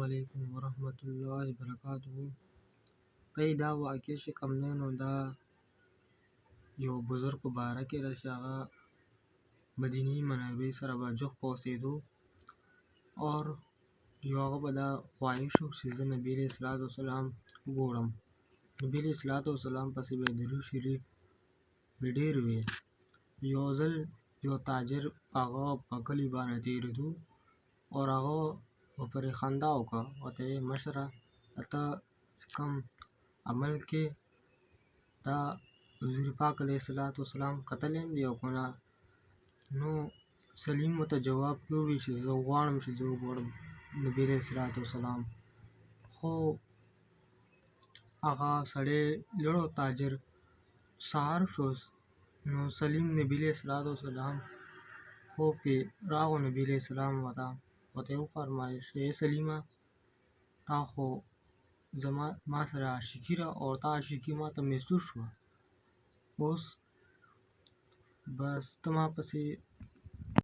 علیکم ورحمت الله وبرکاتہ. دا واقع چې کوم دی نو دا یو بزرګ په باره کې ده چې هغه مدینې منورې سره به جوخت په اوسېدو اور یو هغه به دا خواهش وکړي چې زه نبي علیه الصلاة والسلام وګورم. نبي علیه الصلاة والسلام پسې به درود شریف به ډېر وي. یو ځل یو تاجر هغه په کلي باندې تېرېدو او هغه ورپورې خندا وکړه، ورته یې مشره ته کوم عمل کې دا حضور پاک علیه الصلاة والسلام کتلی هم دی او که نه؟ نو سلیم ورته جواب کې وویل چې زه غواړم چې زه وګورم نبي علیه الصلاة والسلام. خو هغه سړی لړو تاجر سهار شو نو سلیم نبي علیه الصلاة والسلام خوب کې راغو. نبي علیه السلام ورته وفرمایل چې ای سلیمه تا خو ما سره عاشقي ده او تا عاشقي ما ته محسوس شوه، اوس بس ته ما پسې